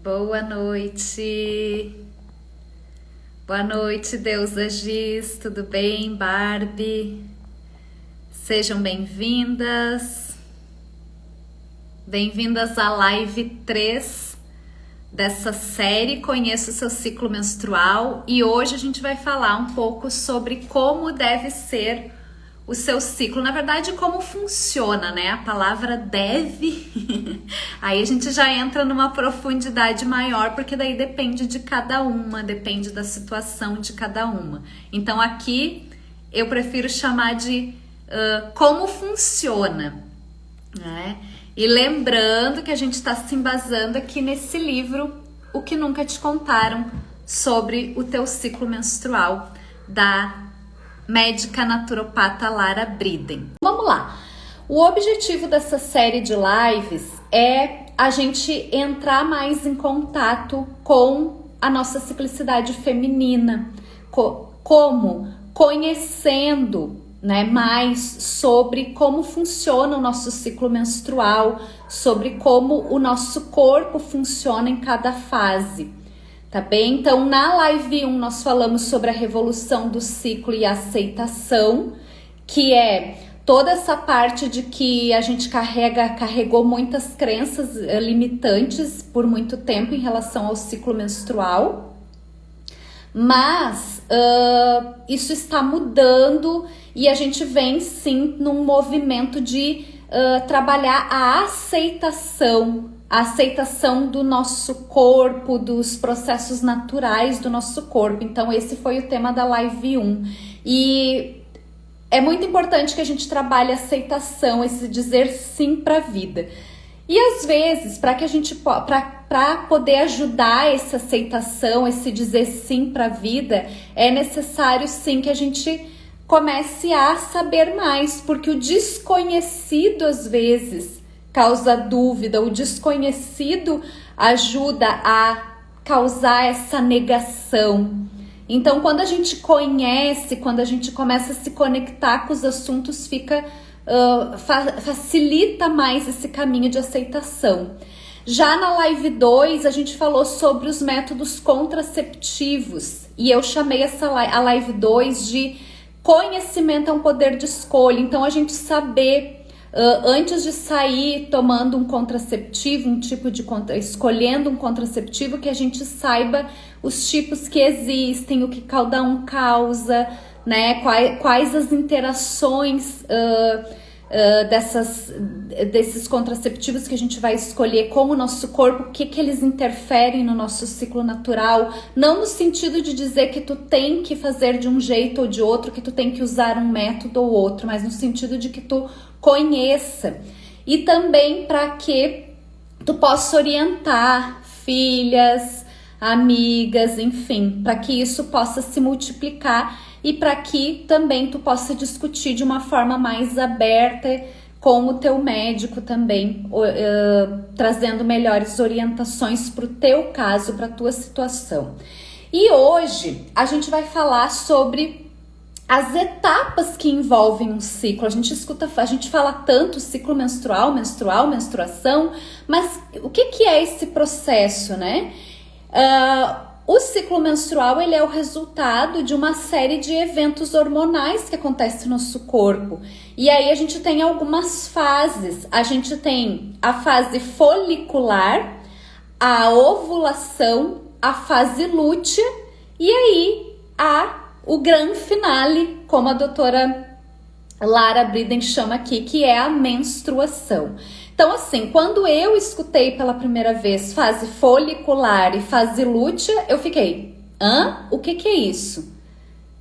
Boa noite. Boa noite, Deusa Giz. Tudo bem, Barbie? Sejam bem-vindas. Bem-vindas à live 3 dessa série Conheça o seu ciclo menstrual. E hoje a gente vai falar um pouco sobre como deve ser o seu ciclo, na verdade, como funciona, né? A palavra deve, aí a gente já entra numa profundidade maior, porque daí depende de cada uma, depende da situação de cada uma. Então aqui eu prefiro chamar de como funciona, né? E lembrando que a gente está se embasando aqui nesse livro, O que Nunca Te Contaram sobre o Teu Ciclo Menstrual, da médica naturopata Lara Briden. Vamos lá. O objetivo dessa série de lives é a gente entrar mais em contato com a nossa ciclicidade feminina, como conhecendo, né, mais sobre como funciona o nosso ciclo menstrual, sobre como o nosso corpo funciona em cada fase. Tá bem? Então, na live 1 nós falamos sobre a revolução do ciclo e a aceitação, que é toda essa parte de que a gente carregou muitas crenças limitantes por muito tempo em relação ao ciclo menstrual, mas isso está mudando e a gente vem sim num movimento de trabalhar a aceitação do nosso corpo, dos processos naturais do nosso corpo. Então esse foi o tema da live 1. E é muito importante que a gente trabalhe a aceitação, esse dizer sim para a vida. E às vezes, para poder ajudar essa aceitação, esse dizer sim para a vida, é necessário sim que a gente comece a saber mais, porque o desconhecido às vezes causa dúvida, o desconhecido ajuda a causar essa negação. Então, quando a gente conhece, quando a gente começa a se conectar com os assuntos, facilita mais esse caminho de aceitação. Já na live 2, a gente falou sobre os métodos contraceptivos e eu chamei a live 2 de conhecimento é um poder de escolha. Então, a gente saber antes de sair tomando um contraceptivo, escolhendo um contraceptivo, que a gente saiba os tipos que existem, o que cada um causa, né? Quais as interações desses contraceptivos que a gente vai escolher com o nosso corpo, o que eles interferem no nosso ciclo natural, não no sentido de dizer que tu tem que fazer de um jeito ou de outro, que tu tem que usar um método ou outro, mas no sentido de que tu conheça, e também para que tu possa orientar filhas, amigas, enfim, para que isso possa se multiplicar e para que também tu possa discutir de uma forma mais aberta com o teu médico também, trazendo melhores orientações para o teu caso, para a tua situação. E hoje a gente vai falar sobre as etapas que envolvem um ciclo. A gente fala tanto ciclo menstrual, menstruação, mas o que é esse processo, né? O ciclo menstrual, ele é o resultado de uma série de eventos hormonais que acontecem no nosso corpo. E aí a gente tem algumas fases. A gente tem a fase folicular, a ovulação, a fase lútea e aí o grande finale, como a doutora Lara Briden chama aqui, que é a menstruação. Então, assim, quando eu escutei pela primeira vez fase folicular e fase lútea, eu fiquei, o que é isso?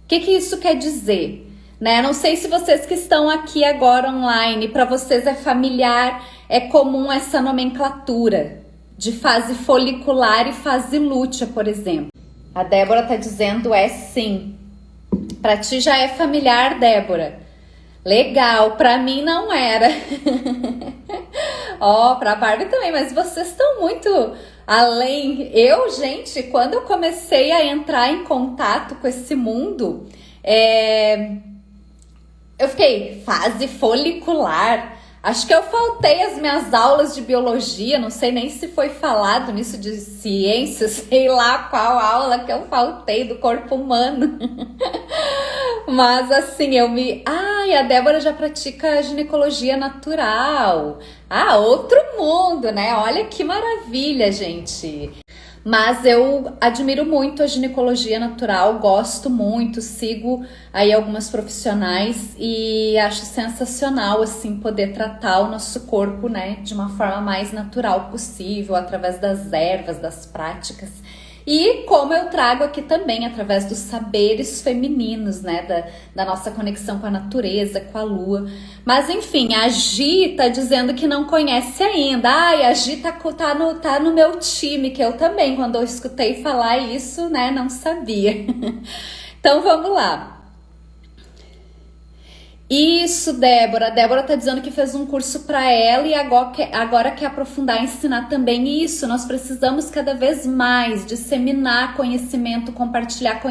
O que isso quer dizer? Né? Não sei se vocês que estão aqui agora online, para vocês é familiar, é comum essa nomenclatura de fase folicular e fase lútea, por exemplo. A Débora tá dizendo sim. Para ti já é familiar, Débora. Legal, para mim não era. Para a Barbie também, mas vocês estão muito além. Gente, quando eu comecei a entrar em contato com esse mundo, eu fiquei, fase folicular. Acho que eu faltei as minhas aulas de biologia, não sei nem se foi falado nisso de ciências, sei lá qual aula que eu faltei do corpo humano. Mas assim, Ai, a Débora já pratica ginecologia natural. Ah, outro mundo, né? Olha que maravilha, gente. Mas eu admiro muito a ginecologia natural, gosto muito, sigo aí algumas profissionais e acho sensacional, assim, poder tratar o nosso corpo, né, de uma forma mais natural possível, através das ervas, das práticas. E como eu trago aqui também, através dos saberes femininos, né, da nossa conexão com a natureza, com a lua. Mas enfim, a Gi tá dizendo que não conhece ainda. Ai, a Gi tá no meu time, que eu também, quando eu escutei falar isso, né, não sabia. Então vamos lá. Isso, Débora. A Débora tá dizendo que fez um curso para ela e agora quer aprofundar e ensinar também isso. Nós precisamos cada vez mais disseminar conhecimento, compartilhar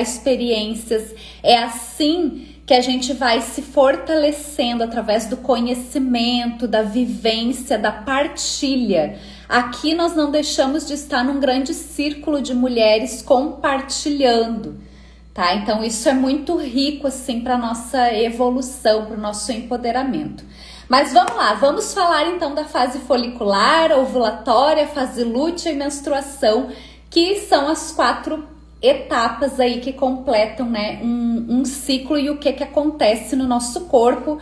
experiências. É assim que a gente vai se fortalecendo através do conhecimento, da vivência, da partilha. Aqui nós não deixamos de estar num grande círculo de mulheres compartilhando. Tá? Então isso é muito rico assim para nossa evolução, para o nosso empoderamento. Mas vamos lá, vamos falar então da fase folicular, ovulatória, fase lútea e menstruação, que são as 4 etapas aí que completam, né, um ciclo e o que acontece no nosso corpo.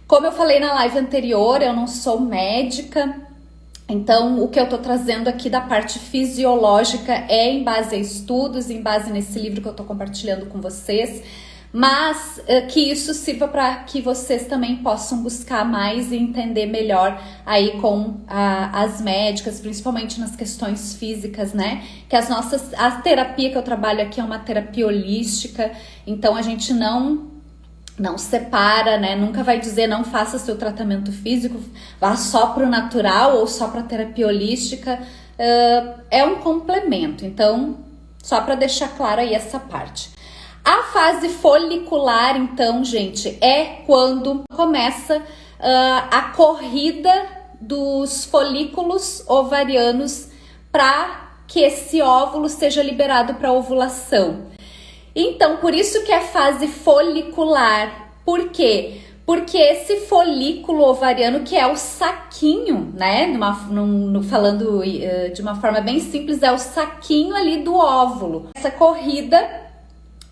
Como eu falei na live anterior, eu não sou médica. Então, o que eu tô trazendo aqui da parte fisiológica é em base a estudos, em base nesse livro que eu tô compartilhando com vocês, mas que isso sirva para que vocês também possam buscar mais e entender melhor aí com as médicas, principalmente nas questões físicas, né? Que a terapia que eu trabalho aqui é uma terapia holística, então a gente não separa, né? Nunca vai dizer não faça seu tratamento físico, vá só para o natural ou só para a terapia holística. É um complemento, então só para deixar claro aí essa parte. A fase folicular, então, gente, é quando começa a corrida dos folículos ovarianos para que esse óvulo seja liberado para ovulação. Então, por isso que é fase folicular. Por quê? Porque esse folículo ovariano, que é o saquinho, né? Falando de uma forma bem simples, é o saquinho ali do óvulo. Essa corrida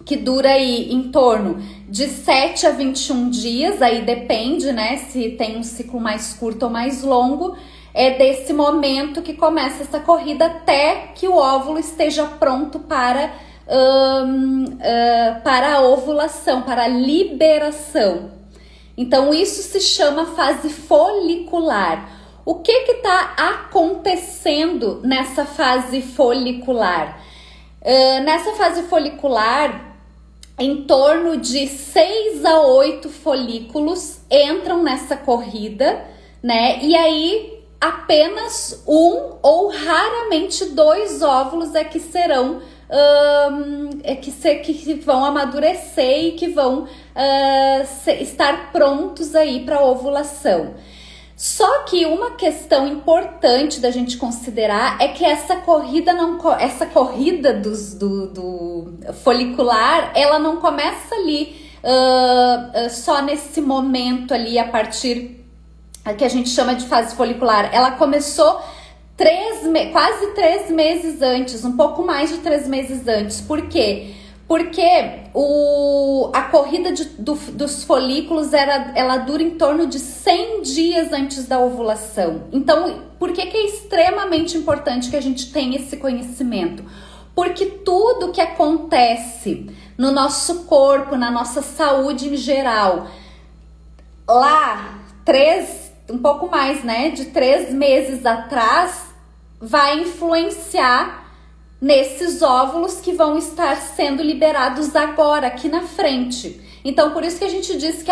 que dura aí em torno de 7 a 21 dias, aí depende, né? Se tem um ciclo mais curto ou mais longo. É desse momento que começa essa corrida até que o óvulo esteja pronto para a ovulação, para a liberação. Então isso se chama fase folicular. O que está acontecendo nessa fase folicular? Nessa fase folicular, em torno de 6 a 8 folículos entram nessa corrida, né? E aí apenas um ou raramente 2 óvulos é que serão que vão amadurecer e que vão estar prontos aí para ovulação. Só que uma questão importante da gente considerar é que essa corrida do folicular, ela não começa ali só nesse momento ali, a partir que a gente chama de fase folicular. Ela começou quase 3 meses antes, um pouco mais de 3 meses antes. Por quê? Porque a corrida dos folículos ela dura em torno de 100 dias antes da ovulação. Então, por que é extremamente importante que a gente tenha esse conhecimento? Porque tudo que acontece no nosso corpo, na nossa saúde em geral, lá, um pouco mais, né, de 3 meses atrás, vai influenciar nesses óvulos que vão estar sendo liberados agora, aqui na frente. Então, por isso que a gente diz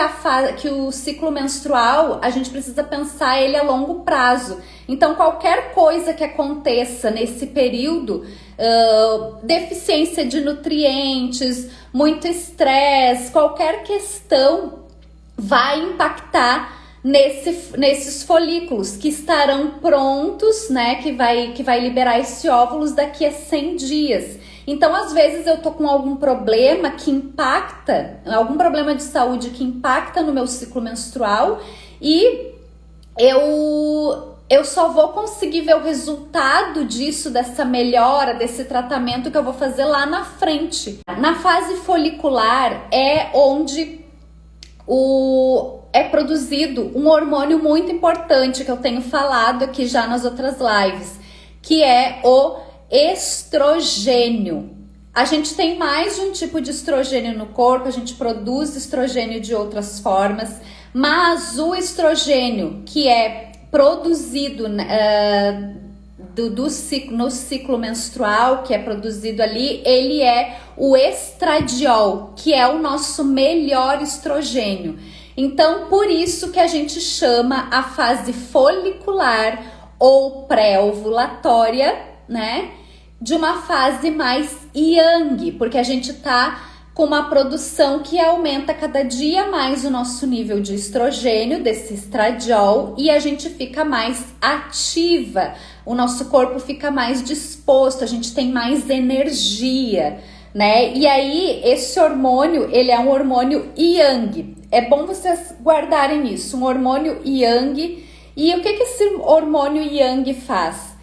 que o ciclo menstrual, a gente precisa pensar ele a longo prazo. Então, qualquer coisa que aconteça nesse período, deficiência de nutrientes, muito estresse, qualquer questão vai impactar nesses folículos que estarão prontos, né, que vai liberar esse óvulos daqui a 100 dias. Então, às vezes eu tô com algum problema que impacta, algum problema de saúde que impacta no meu ciclo menstrual e eu só vou conseguir ver o resultado disso, dessa melhora, desse tratamento que eu vou fazer lá na frente. Na fase folicular é onde é produzido um hormônio muito importante que eu tenho falado aqui já nas outras lives, que é o estrogênio. A gente tem mais de um tipo de estrogênio no corpo, a gente produz estrogênio de outras formas, mas o estrogênio que é produzido no ciclo menstrual, que é produzido ali, ele é o estradiol, que é o nosso melhor estrogênio. Então, por isso que a gente chama a fase folicular ou pré-ovulatória, né, de uma fase mais yang, porque a gente tá com uma produção que aumenta cada dia mais o nosso nível de estrogênio, desse estradiol, e a gente fica mais ativa, o nosso corpo fica mais disposto, a gente tem mais energia, né? E aí, esse hormônio, ele é um hormônio yang. É bom vocês guardarem isso, um hormônio yang. E o que esse hormônio yang faz?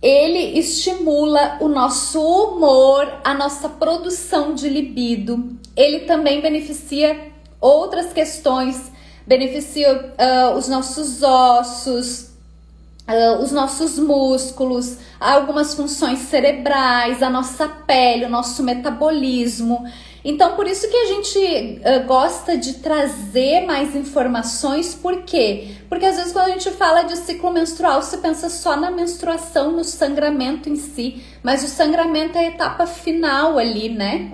Ele estimula o nosso humor, a nossa produção de libido. Ele também beneficia outras questões, beneficia os nossos ossos, os nossos músculos, algumas funções cerebrais, a nossa pele, o nosso metabolismo. Então, por isso que a gente gosta de trazer mais informações. Por quê? Porque às vezes quando a gente fala de ciclo menstrual, você pensa só na menstruação, no sangramento em si, mas o sangramento é a etapa final ali, né?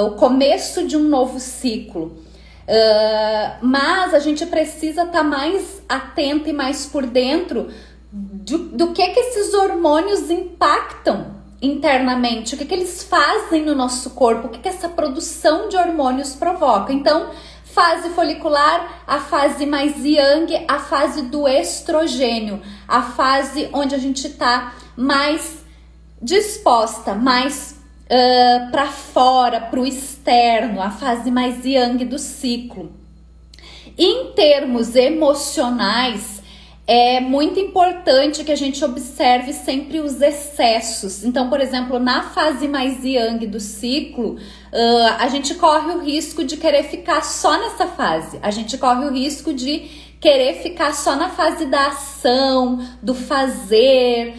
O começo de um novo ciclo. Mas a gente precisa estar mais atento e mais por dentro do que esses hormônios impactam internamente, o que eles fazem no nosso corpo, o que essa produção de hormônios provoca. Então, fase folicular, a fase mais yang, a fase do estrogênio, a fase onde a gente tá mais disposta, mais para fora, para o externo, a fase mais yang do ciclo. Em termos emocionais, é muito importante que a gente observe sempre os excessos. Então, por exemplo, na fase mais yang do ciclo, a gente corre o risco de querer ficar só nessa fase. A gente corre o risco de querer ficar só na fase da ação, do fazer,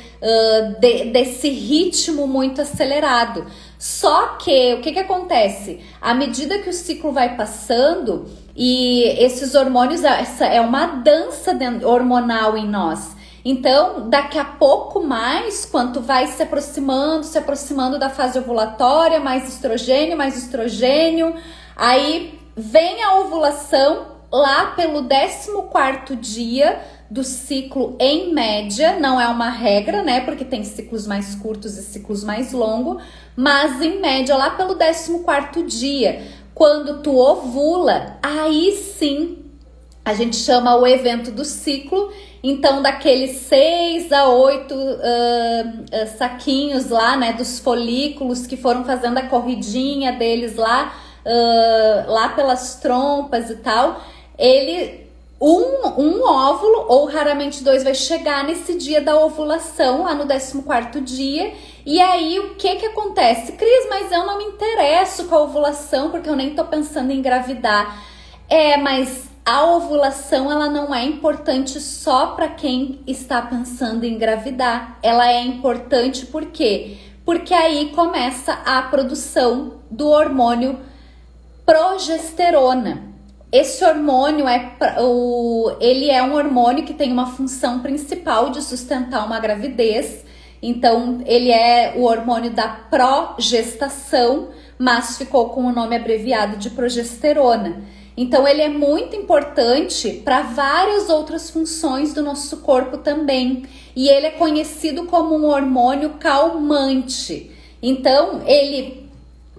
desse ritmo muito acelerado. Só que, o que acontece? À medida que o ciclo vai passando, e esses hormônios, essa é uma dança hormonal em nós. Então, daqui a pouco mais, quanto vai se aproximando da fase ovulatória, mais estrogênio, aí vem a ovulação lá pelo 14º dia do ciclo em média, não é uma regra, né, porque tem ciclos mais curtos e ciclos mais longos, mas em média lá pelo 14º dia, quando tu ovula, aí sim a gente chama o evento do ciclo. Então, daqueles 6 a 8 saquinhos lá, né, dos folículos que foram fazendo a corridinha deles lá pelas trompas e tal, um óvulo, ou raramente 2, vai chegar nesse dia da ovulação, lá no 14º dia. E aí, o que acontece? Cris, mas eu não me interesso com a ovulação, porque eu nem tô pensando em engravidar. Mas a ovulação, ela não é importante só para quem está pensando em engravidar. Ela é importante por quê? Porque aí começa a produção do hormônio progesterona. Esse hormônio ele é um hormônio que tem uma função principal de sustentar uma gravidez. Então, ele é o hormônio da progestação, mas ficou com o nome abreviado de progesterona. Então, ele é muito importante para várias outras funções do nosso corpo também. E ele é conhecido como um hormônio calmante. Então, ele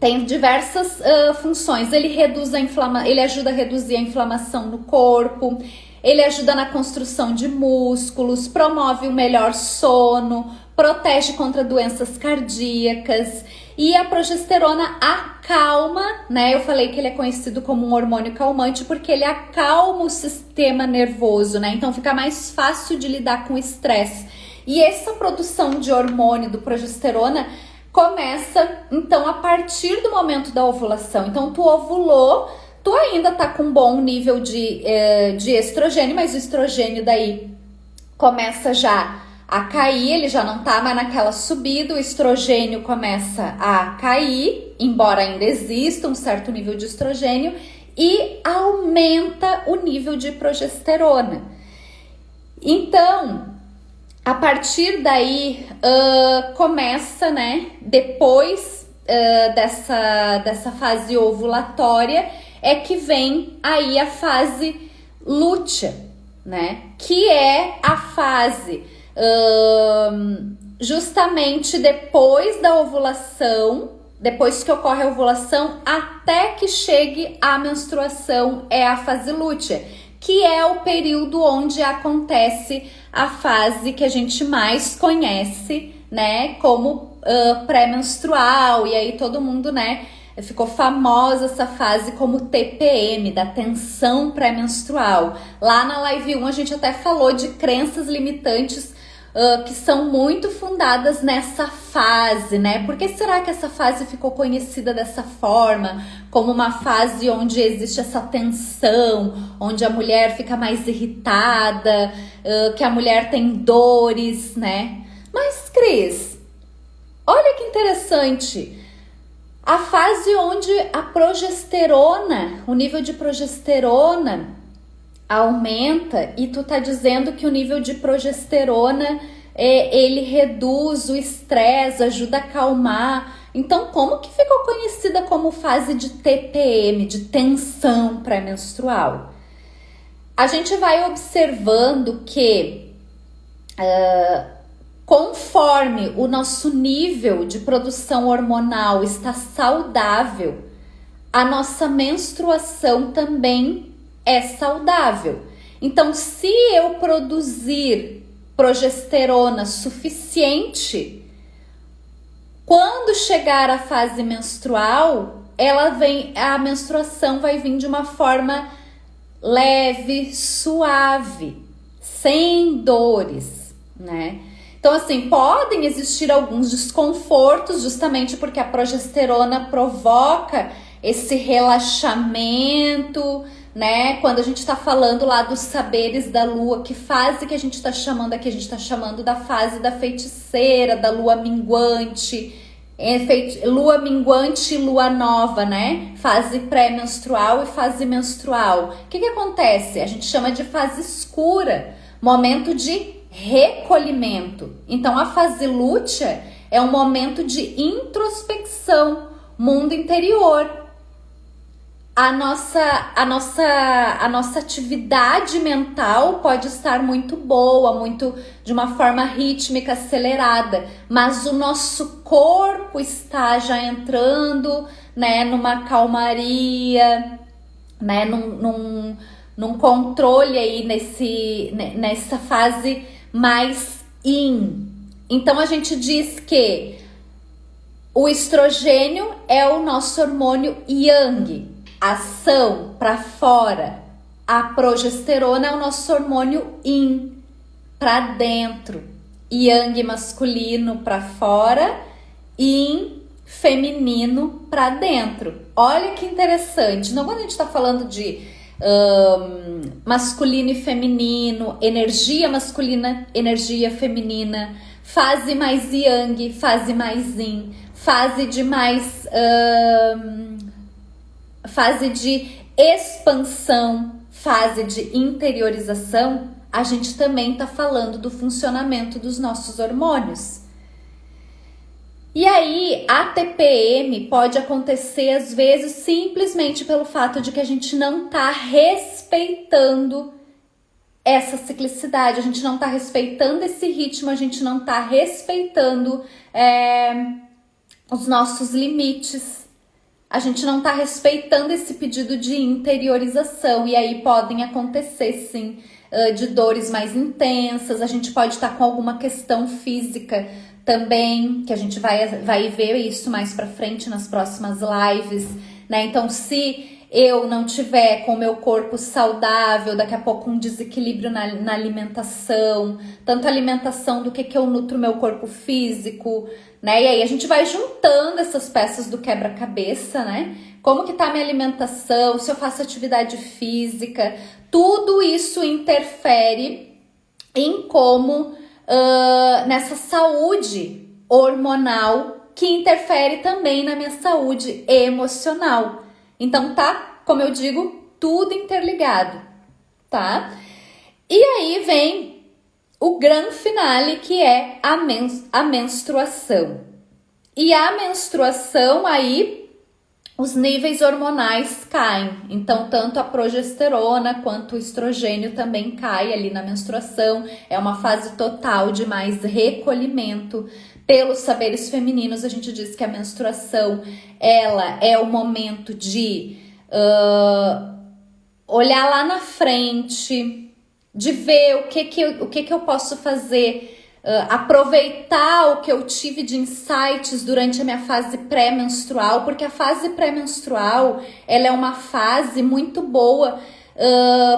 tem diversas funções. Ele ajuda a reduzir a inflamação no corpo, ele ajuda na construção de músculos, promove o melhor sono, protege contra doenças cardíacas. E a progesterona acalma, né? Eu falei que ele é conhecido como um hormônio calmante porque ele acalma o sistema nervoso, né? Então fica mais fácil de lidar com o estresse. E essa produção de hormônio do progesterona começa, então, a partir do momento da ovulação. Então, tu ovulou, tu ainda tá com um bom nível de estrogênio, mas o estrogênio daí começa já a cair, ele já não tá mais naquela subida, o estrogênio começa a cair, embora ainda exista um certo nível de estrogênio, e aumenta o nível de progesterona. Então, a partir daí, começa, né, depois dessa fase ovulatória, é que vem aí a fase lútea, né, que é a fase justamente depois da ovulação, depois que ocorre a ovulação, até que chegue a menstruação, é a fase lútea, que é o período onde acontece a fase que a gente mais conhece, né, como pré-menstrual, e aí todo mundo, né, ficou famosa essa fase como TPM, da tensão pré-menstrual. Lá na Live 1 a gente até falou de crenças limitantes que são muito fundadas nessa fase, né? Por que será que essa fase ficou conhecida dessa forma? Como uma fase onde existe essa tensão, onde a mulher fica mais irritada, que a mulher tem dores, né? Mas, Cris, olha que interessante. A fase onde a progesterona, o nível de progesterona aumenta, e tu tá dizendo que o nível de progesterona ele reduz o estresse, ajuda a acalmar. Então, como que ficou conhecida como fase de TPM, de tensão pré-menstrual? A gente vai observando que conforme o nosso nível de produção hormonal está saudável, a nossa menstruação também é saudável. Então, se eu produzir progesterona suficiente, quando chegar a fase menstrual, a menstruação vai vir de uma forma leve, suave, sem dores, né? Então, assim, podem existir alguns desconfortos, justamente porque a progesterona provoca esse relaxamento, né? Quando a gente tá falando lá dos saberes da lua, que fase que a gente tá chamando aqui? A gente tá chamando da fase da feiticeira, da lua minguante, lua minguante e lua nova, né? Fase pré-menstrual e fase menstrual. O que acontece? A gente chama de fase escura, momento de recolhimento. Então, a fase lútea é um momento de introspecção, mundo interior. A nossa atividade mental pode estar muito boa, de uma forma rítmica, acelerada, mas o nosso corpo está já entrando, né, numa calmaria, né, num controle aí nessa fase mais yin. Então a gente diz que o estrogênio é o nosso hormônio yang, ação para fora. A progesterona é o nosso hormônio yin, para dentro. Yang masculino para fora, yin feminino para dentro. Olha que interessante. Não, quando a gente está falando de masculino e feminino, energia masculina, energia feminina, fase mais yang, fase mais yin, fase de mais fase de expansão, fase de interiorização, a gente também está falando do funcionamento dos nossos hormônios. E aí, a TPM pode acontecer às vezes simplesmente pelo fato de que a gente não está respeitando essa ciclicidade, a gente não está respeitando esse ritmo, a gente não está respeitando os nossos limites, a gente não tá respeitando esse pedido de interiorização, e aí podem acontecer sim de dores mais intensas. A gente pode estar com alguma questão física também, que a gente vai ver isso mais pra frente nas próximas lives, né? Então, se eu não tiver com o meu corpo saudável, daqui a pouco um desequilíbrio na alimentação, tanto a alimentação do que eu nutro meu corpo físico, né? E aí a gente vai juntando essas peças do quebra-cabeça, né? Como que tá a minha alimentação, se eu faço atividade física, tudo isso interfere em como, nessa saúde hormonal, que interfere também na minha saúde emocional. Então tá, como eu digo, tudo interligado, tá? E aí vem o grande finale, que é a menstruação. E a menstruação, aí os níveis hormonais caem. Então tanto a progesterona quanto o estrogênio também cai ali na menstruação. É uma fase total de mais recolhimento. Pelos saberes femininos, a gente diz que a menstruação, ela é o momento de olhar lá na frente, de ver o que eu posso fazer, aproveitar o que eu tive de insights durante a minha fase pré-menstrual, porque a fase pré-menstrual, ela é uma fase muito boa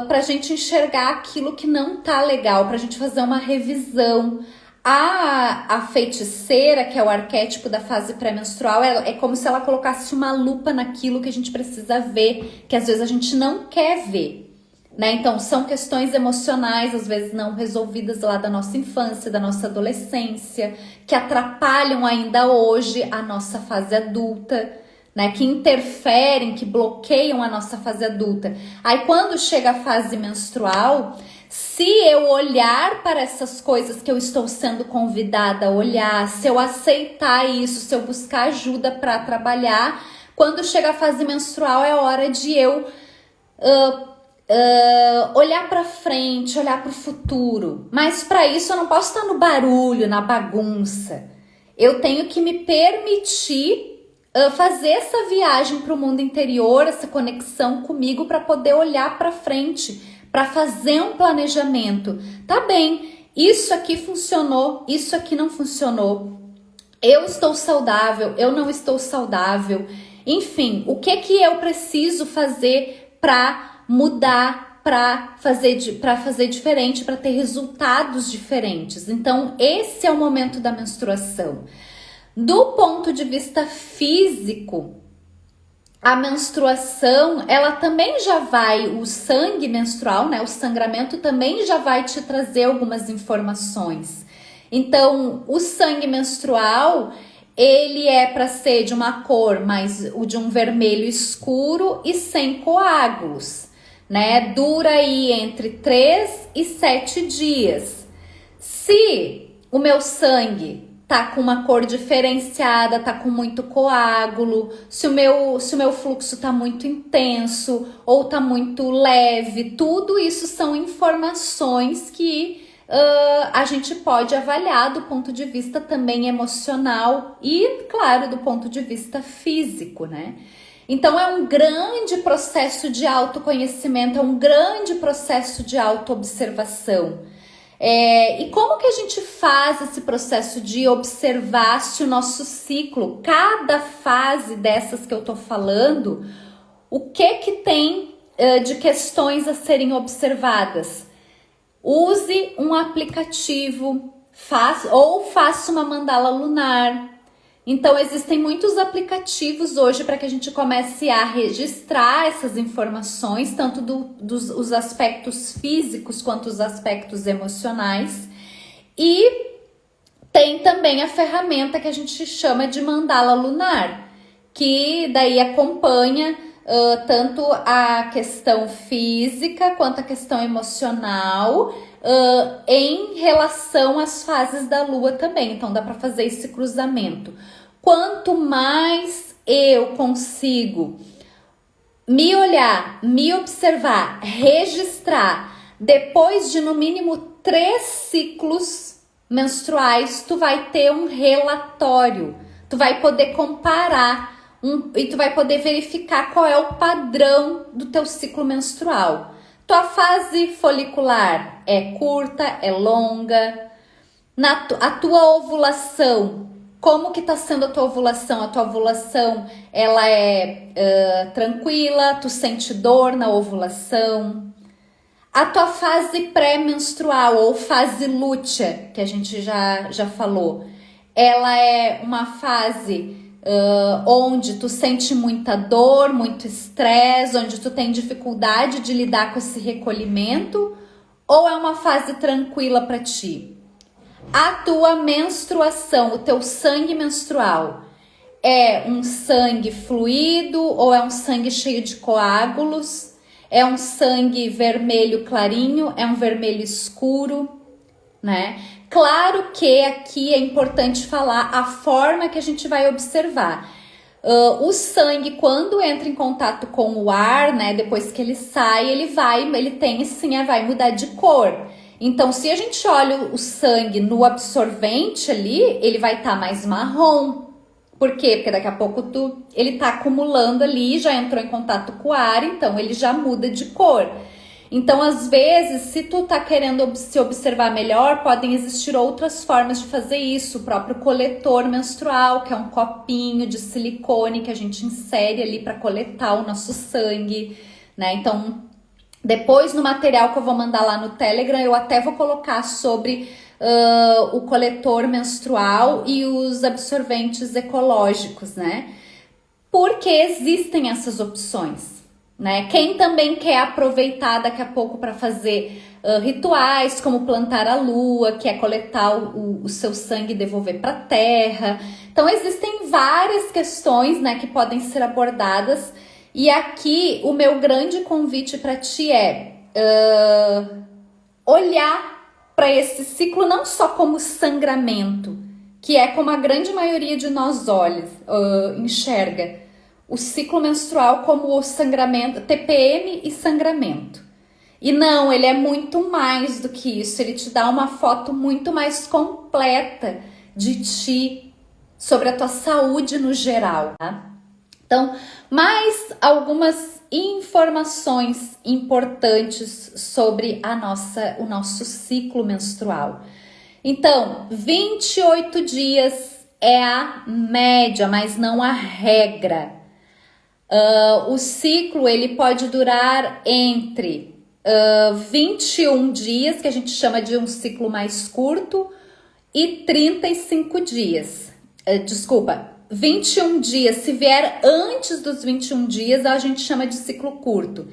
pra gente enxergar aquilo que não tá legal, pra gente fazer uma revisão. A feiticeira, que é o arquétipo da fase pré-menstrual, é como se ela colocasse uma lupa naquilo que a gente precisa ver, que às vezes a gente não quer ver, né? Então são questões emocionais, às vezes não resolvidas lá da nossa infância, da nossa adolescência, que atrapalham ainda hoje a nossa fase adulta, né? Que interferem, que bloqueiam a nossa fase adulta. Aí quando chega a fase menstrual, se eu olhar para essas coisas que eu estou sendo convidada a olhar, se eu aceitar isso, se eu buscar ajuda para trabalhar, quando chega a fase menstrual é hora de eu olhar para frente, olhar para o futuro. Mas para isso eu não posso estar no barulho, na bagunça. Eu tenho que me permitir fazer essa viagem para o mundo interior, essa conexão comigo, para poder olhar para frente, para fazer um planejamento. Tá bem, isso aqui funcionou, isso aqui não funcionou. Eu estou saudável, eu não estou saudável. Enfim, o que eu preciso fazer para mudar, para fazer diferente, para ter resultados diferentes. Então, esse é o momento da menstruação. Do ponto de vista físico, a menstruação, ela também já vai, o sangue menstrual, né, o sangramento também já vai te trazer algumas informações. Então, o sangue menstrual, ele é para ser de uma cor mais, de um vermelho escuro e sem coágulos, né? Dura aí entre 3 e 7 dias. Se o meu sangue tá com uma cor diferenciada, tá com muito coágulo, se o meu fluxo tá muito intenso ou tá muito leve, tudo isso são informações que a gente pode avaliar do ponto de vista também emocional e, claro, do ponto de vista físico, né? Então é um grande processo de autoconhecimento, é um grande processo de autoobservação. E como que a gente faz esse processo de observar se o nosso ciclo, cada fase dessas que eu tô falando, o que tem de questões a serem observadas? Use um aplicativo, faça uma mandala lunar. Então existem muitos aplicativos hoje para que a gente comece a registrar essas informações, tanto dos aspectos físicos quanto os aspectos emocionais. E tem também a ferramenta que a gente chama de mandala lunar, que daí acompanha tanto a questão física quanto a questão emocional em relação às fases da lua também. Então dá para fazer esse cruzamento. Quanto mais eu consigo me olhar, me observar, registrar, depois de no mínimo 3 ciclos menstruais, tu vai ter um relatório, tu vai poder comparar e tu vai poder verificar qual é o padrão do teu ciclo menstrual. Tua fase folicular é curta, é longa? A tua ovulação, como que tá sendo a tua ovulação? A tua ovulação, ela é tranquila? Tu sente dor na ovulação? A tua fase pré-menstrual ou fase lútea, que a gente já falou, ela é uma fase onde tu sente muita dor, muito estresse, onde tu tem dificuldade de lidar com esse recolhimento, ou é uma fase tranquila para ti? A tua menstruação, o teu sangue menstrual, é um sangue fluido ou é um sangue cheio de coágulos? É um sangue vermelho clarinho? É um vermelho escuro? Né? Claro que aqui é importante falar a forma que a gente vai observar. O sangue, quando entra em contato com o ar, né, depois que ele sai, vai mudar de cor. Então, se a gente olha o sangue no absorvente ali, ele vai estar mais marrom. Por quê? Porque daqui a pouco ele tá acumulando ali, já entrou em contato com o ar, então ele já muda de cor. Então, às vezes, se tu tá querendo se observar melhor, podem existir outras formas de fazer isso. O próprio coletor menstrual, que é um copinho de silicone que a gente insere ali para coletar o nosso sangue, né? Então, depois no material que eu vou mandar lá no Telegram, eu até vou colocar sobre o coletor menstrual e os absorventes ecológicos, né? Porque existem essas opções, né? Quem também quer aproveitar daqui a pouco para fazer rituais, como plantar a lua, que é coletar o seu sangue e devolver para a terra. Então, existem várias questões, né, que podem ser abordadas. E aqui, o meu grande convite para ti é olhar para esse ciclo não só como sangramento, que é como a grande maioria de nós enxerga o ciclo menstrual como o sangramento, TPM e sangramento. E não, ele é muito mais do que isso, ele te dá uma foto muito mais completa de ti, sobre a tua saúde no geral, tá? Então, mais algumas informações importantes sobre o nosso ciclo menstrual. Então, 28 dias é a média, mas não a regra. O ciclo ele pode durar entre 21 dias, que a gente chama de um ciclo mais curto, e 35 dias. 21 dias, se vier antes dos 21 dias, a gente chama de ciclo curto.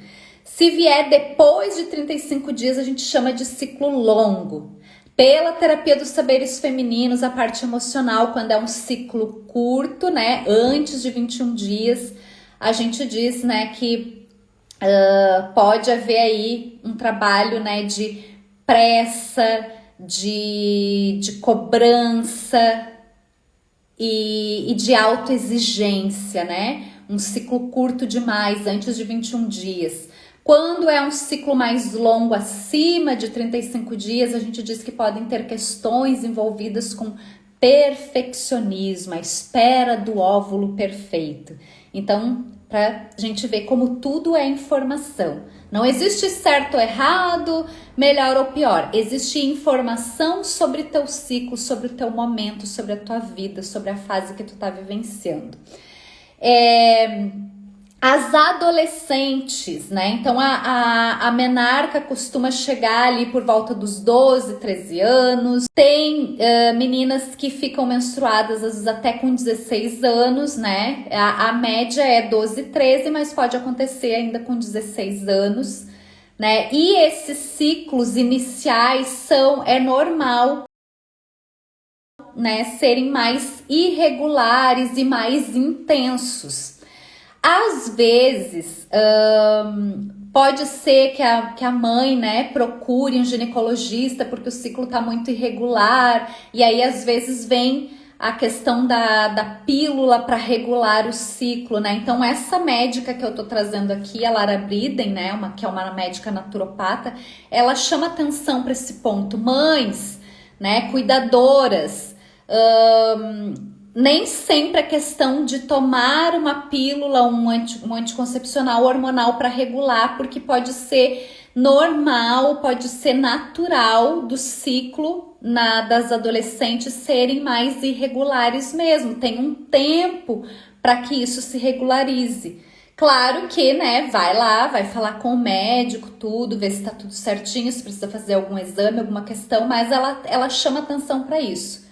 Se vier depois de 35 dias, a gente chama de ciclo longo. Pela terapia dos saberes femininos, a parte emocional, quando é um ciclo curto, né, antes de 21 dias, a gente diz, né, que pode haver aí um trabalho, né, de pressa, de cobrança, e de autoexigência, né? Um ciclo curto demais, antes de 21 dias. Quando é um ciclo mais longo, acima de 35 dias, a gente diz que podem ter questões envolvidas com perfeccionismo, a espera do óvulo perfeito. Então, para a gente ver como tudo é informação. Não existe certo ou errado, melhor ou pior. Existe informação sobre teu ciclo, sobre o teu momento, sobre a tua vida, sobre a fase que tu tá vivenciando. As adolescentes, né? Então, a menarca costuma chegar ali por volta dos 12, 13 anos. Tem meninas que ficam menstruadas, às vezes até com 16 anos, né? A média é 12, 13, mas pode acontecer ainda com 16 anos, né? E esses ciclos iniciais é normal, né? Serem mais irregulares e mais intensos. Às vezes, pode ser que a mãe, né, procure um ginecologista porque o ciclo tá muito irregular, e aí às vezes vem a questão da pílula para regular o ciclo, né? Então essa médica que eu tô trazendo aqui, a Lara Briden, né, que é uma médica naturopata, ela chama atenção para esse ponto. Mães, né, cuidadoras, nem sempre é questão de tomar uma pílula, um anticoncepcional hormonal para regular, porque pode ser normal, pode ser natural do ciclo das adolescentes serem mais irregulares mesmo. Tem um tempo para que isso se regularize. Claro que, né, vai lá, vai falar com o médico, tudo, ver se tá tudo certinho, se precisa fazer algum exame, alguma questão, mas ela chama atenção para isso.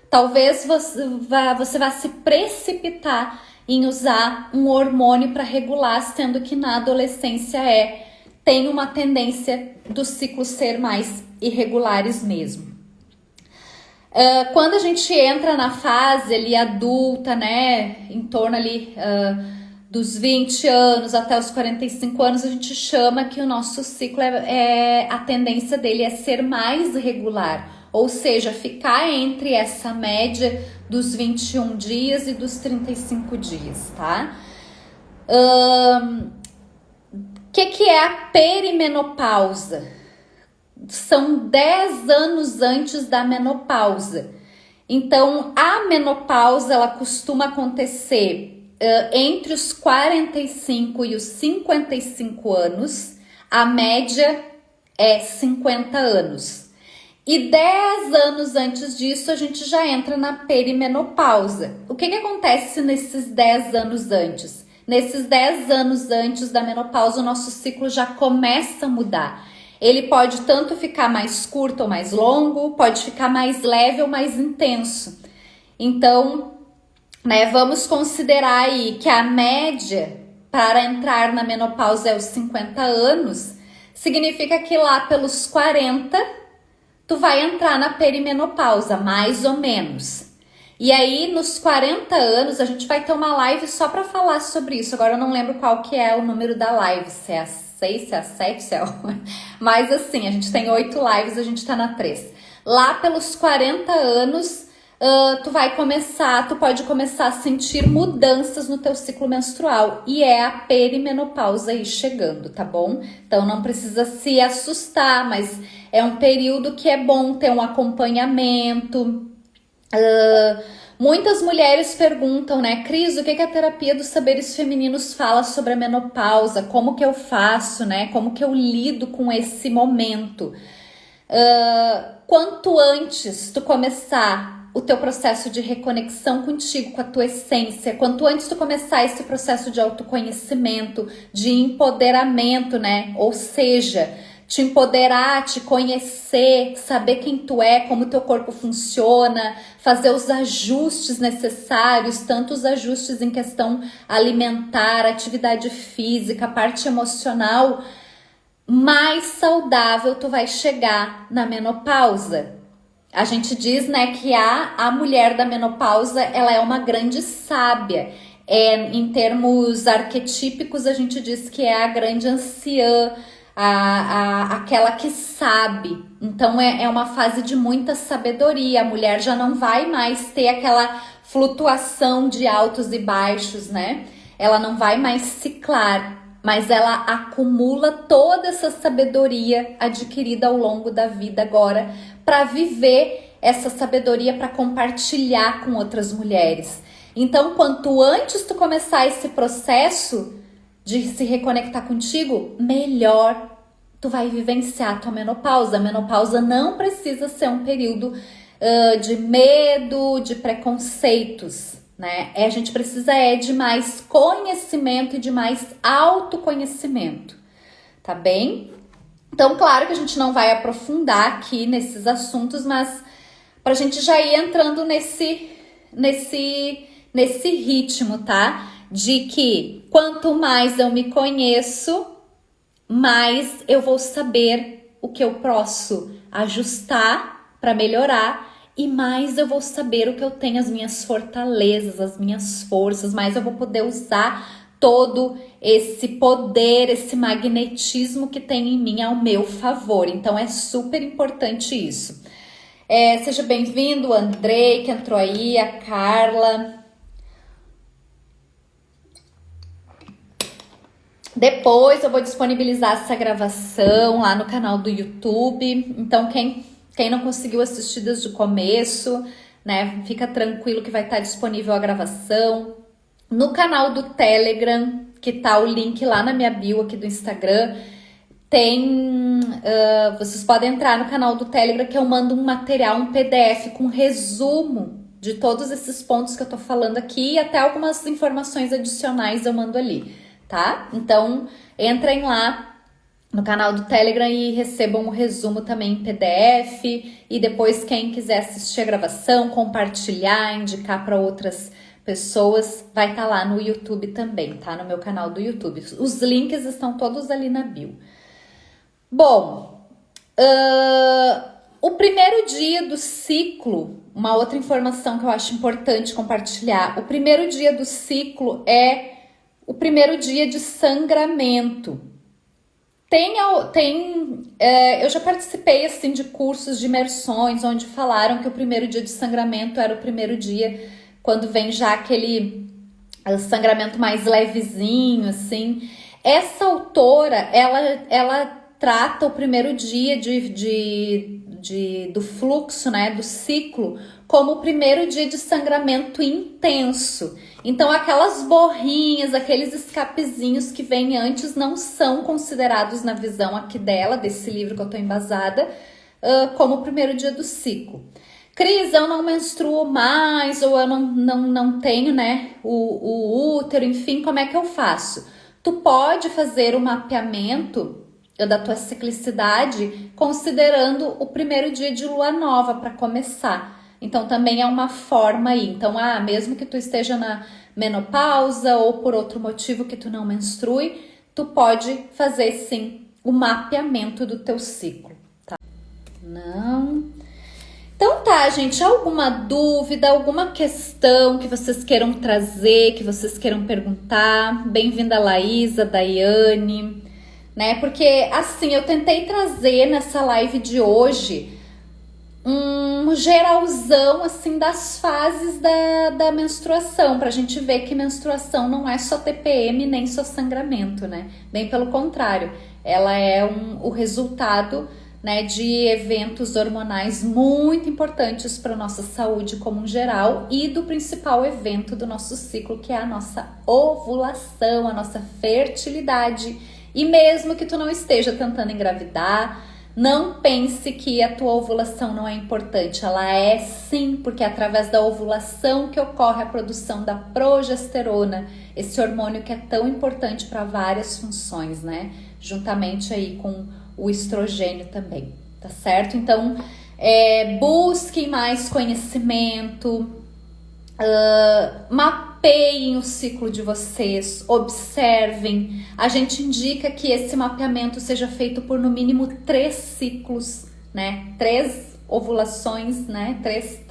Talvez você vá se precipitar em usar um hormônio para regular, sendo que na adolescência tem uma tendência do ciclo ser mais irregulares mesmo. Quando a gente entra na fase ali adulta, né, em torno ali dos 20 anos até os 45 anos, a gente chama que o nosso ciclo a tendência dele é ser mais regular. Ou seja, ficar entre essa média dos 21 dias e dos 35 dias, tá? Que é a perimenopausa? São 10 anos antes da menopausa. Então, a menopausa, ela costuma acontecer entre os 45 e os 55 anos. A média é 50 anos. E 10 anos antes disso, a gente já entra na perimenopausa. O que acontece nesses 10 anos antes? Nesses 10 anos antes da menopausa, o nosso ciclo já começa a mudar. Ele pode tanto ficar mais curto ou mais longo, pode ficar mais leve ou mais intenso. Então, né, vamos considerar aí que a média para entrar na menopausa é os 50 anos. Significa que lá pelos 40... tu vai entrar na perimenopausa, mais ou menos. E aí, nos 40 anos, a gente vai ter uma live só para falar sobre isso. Agora eu não lembro qual que é o número da live, se é a 6, se é a 7, se é a... Mas assim, a gente tem 8 lives, a gente tá na 3. Lá pelos 40 anos, tu pode começar a sentir mudanças no teu ciclo menstrual. E é a perimenopausa aí chegando, tá bom? Então não precisa se assustar, mas é um período que é bom ter um acompanhamento. Muitas mulheres perguntam, né, Cris, o que a terapia dos saberes femininos fala sobre a menopausa? Como que eu faço, né? Como que eu lido com esse momento? Quanto antes tu começar o teu processo de reconexão contigo, com a tua essência, quanto antes tu começar esse processo de autoconhecimento, de empoderamento, né? Ou seja, te empoderar, te conhecer, saber quem tu é, como teu corpo funciona, fazer os ajustes necessários, tanto os ajustes em questão alimentar, atividade física, parte emocional, mais saudável tu vai chegar na menopausa. A gente diz, né, que a mulher da menopausa, ela é uma grande sábia. Em termos arquetípicos, a gente diz que é a grande anciã, aquela que sabe. Então é uma fase de muita sabedoria. A mulher já não vai mais ter aquela flutuação de altos e baixos, né? Ela não vai mais ciclar, mas ela acumula toda essa sabedoria adquirida ao longo da vida agora para viver essa sabedoria, para compartilhar com outras mulheres. Então, quanto antes tu começar esse processo de se reconectar contigo, melhor tu vai vivenciar a tua menopausa. A menopausa não precisa ser um período de medo, de preconceitos, né? A gente precisa de mais conhecimento e de mais autoconhecimento, tá bem? Então, claro que a gente não vai aprofundar aqui nesses assuntos, mas pra gente já ir entrando nesse ritmo, tá? De que quanto mais eu me conheço, mais eu vou saber o que eu posso ajustar para melhorar e mais eu vou saber o que eu tenho, as minhas fortalezas, as minhas forças, mais eu vou poder usar todo esse poder, esse magnetismo que tem em mim ao meu favor. Então é super importante isso. Seja bem-vindo, o Andrei, que entrou aí, a Carla. Depois eu vou disponibilizar essa gravação lá no canal do YouTube. Então quem não conseguiu assistir desde o começo, né? Fica tranquilo que vai estar disponível a gravação. No canal do Telegram, que tá o link lá na minha bio aqui do Instagram, vocês podem entrar no canal do Telegram que eu mando um material, um PDF com resumo de todos esses pontos que eu tô falando aqui e até algumas informações adicionais eu mando ali, tá? Então, entrem lá no canal do Telegram e recebam o resumo também em PDF e depois quem quiser assistir a gravação, compartilhar, indicar para outras pessoas, vai estar lá no YouTube também, tá? No meu canal do YouTube. Os links estão todos ali na bio. Bom, o primeiro dia do ciclo, uma outra informação que eu acho importante compartilhar, o primeiro dia do ciclo é o primeiro dia de sangramento. Eu já participei assim de cursos de imersões onde falaram que o primeiro dia de sangramento era o primeiro dia quando vem já aquele sangramento mais levezinho, assim. Essa autora, ela trata o primeiro dia do fluxo, né, do ciclo, como o primeiro dia de sangramento intenso. Então, aquelas borrinhas, aqueles escapezinhos que vêm antes não são considerados na visão aqui dela, desse livro que eu tô embasada, como o primeiro dia do ciclo. Cris, eu não menstruo mais, ou eu não tenho, né, o útero, enfim, como é que eu faço? Tu pode fazer o mapeamento da tua ciclicidade considerando o primeiro dia de lua nova para começar. Então também é uma forma aí. Então, mesmo que tu esteja na menopausa ou por outro motivo que tu não menstrue, tu pode fazer sim o mapeamento do teu ciclo, tá? Não. Então tá, gente, alguma dúvida, alguma questão que vocês queiram trazer, que vocês queiram perguntar? Bem-vinda, Laísa, Daiane, né? Porque assim, eu tentei trazer nessa live de hoje um geralzão assim das fases da menstruação, pra gente ver que menstruação não é só TPM nem só sangramento, né? Bem pelo contrário, ela é o resultado, né, de eventos hormonais muito importantes para nossa saúde como um geral e do principal evento do nosso ciclo, que é a nossa ovulação, a nossa fertilidade. E mesmo que tu não esteja tentando engravidar, não pense que a tua ovulação não é importante. Ela é sim, porque é através da ovulação que ocorre a produção da progesterona, esse hormônio que é tão importante para várias funções, né? Juntamente aí com o estrogênio também, tá certo? Então, busquem mais conhecimento, mapeiem o ciclo de vocês, observem. A gente indica que esse mapeamento seja feito por no mínimo 3 ciclos, né? 3 ovulações, né? 3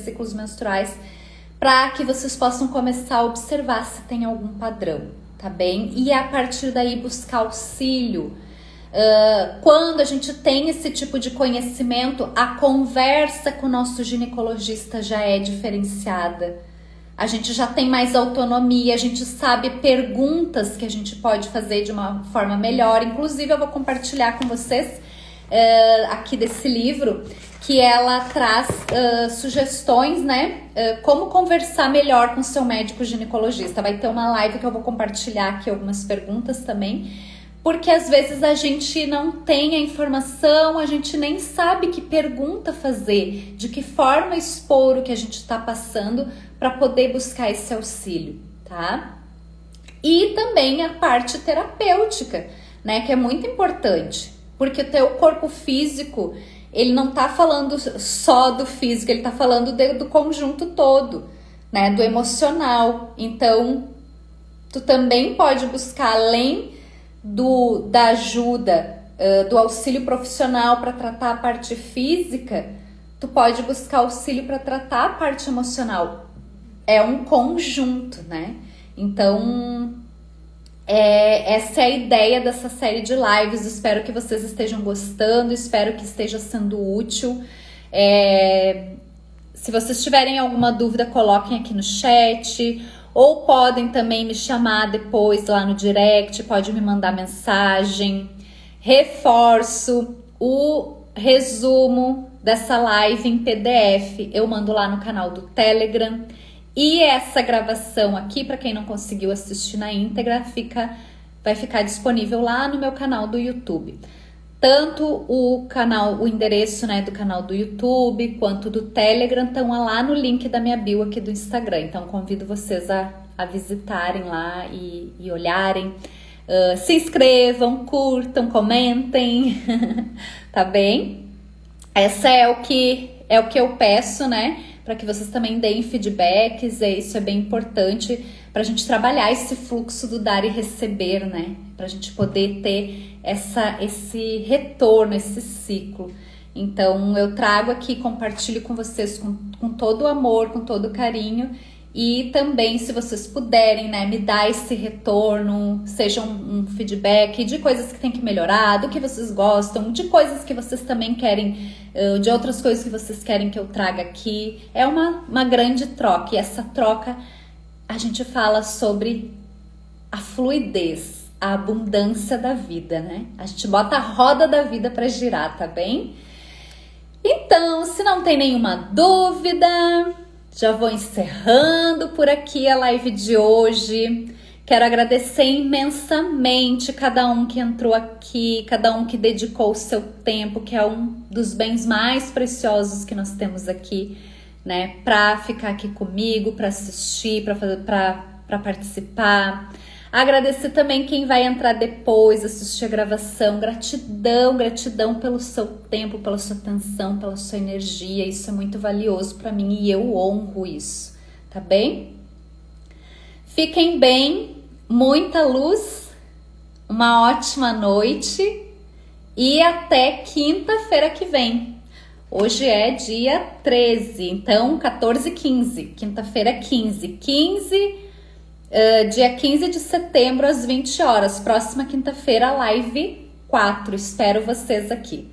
ciclos menstruais, para que vocês possam começar a observar se tem algum padrão, tá bem? E a partir daí buscar auxílio. Quando a gente tem esse tipo de conhecimento, a conversa com o nosso ginecologista já é diferenciada. A gente já tem mais autonomia, a gente sabe perguntas que a gente pode fazer de uma forma melhor. Inclusive, eu vou compartilhar com vocês aqui desse livro, que ela traz sugestões, né? Como conversar melhor com o seu médico ginecologista. Vai ter uma live que eu vou compartilhar aqui algumas perguntas também. Porque às vezes a gente não tem a informação, a gente nem sabe que pergunta fazer, de que forma expor o que a gente está passando para poder buscar esse auxílio, tá? E também a parte terapêutica, né, que é muito importante, porque o teu corpo físico, ele não tá falando só do físico, ele tá falando do conjunto todo, né, do emocional. Então, tu também pode buscar além da ajuda, do auxílio profissional para tratar a parte física, tu pode buscar auxílio para tratar a parte emocional. É um conjunto, né? Então, essa é a ideia dessa série de lives. Espero que vocês estejam gostando, espero que esteja sendo útil. Se vocês tiverem alguma dúvida, coloquem aqui no chat. Ou podem também me chamar depois lá no direct, pode me mandar mensagem. Reforço, o resumo dessa live em PDF eu mando lá no canal do Telegram. E essa gravação aqui, para quem não conseguiu assistir na íntegra, vai ficar disponível lá no meu canal do YouTube. Tanto o endereço, né, do canal do YouTube quanto do Telegram estão lá no link da minha bio aqui do Instagram. Então convido vocês a visitarem lá e olharem. Se inscrevam, curtam, comentem, tá bem? Essa é o que eu peço, né? Para que vocês também deem feedbacks, isso é bem importante para a gente trabalhar esse fluxo do dar e receber, né? Para a gente poder ter esse retorno, esse ciclo. Então eu trago aqui, compartilho com vocês com todo o amor, com todo o carinho. E também, se vocês puderem, né, me dar esse retorno, seja um feedback de coisas que tem que melhorar, do que vocês gostam, de coisas que vocês também querem, de outras coisas que vocês querem que eu traga aqui. É uma grande troca, e essa troca a gente fala sobre a fluidez, a abundância da vida, né? A gente bota a roda da vida para girar, tá bem? Então, se não tem nenhuma dúvida, já vou encerrando por aqui a live de hoje. Quero agradecer imensamente cada um que entrou aqui, cada um que dedicou o seu tempo, que é um dos bens mais preciosos que nós temos aqui, né? Para ficar aqui comigo, para assistir, para participar. Agradecer também quem vai entrar depois, assistir a gravação. Gratidão, gratidão pelo seu tempo, pela sua atenção, pela sua energia. Isso é muito valioso para mim e eu honro isso, tá bem? Fiquem bem, muita luz, uma ótima noite e até quinta-feira que vem. Hoje é dia 13, então 14h15, quinta-feira 15. Dia 15 de setembro às 20 horas, próxima quinta-feira, live 4. Espero vocês aqui.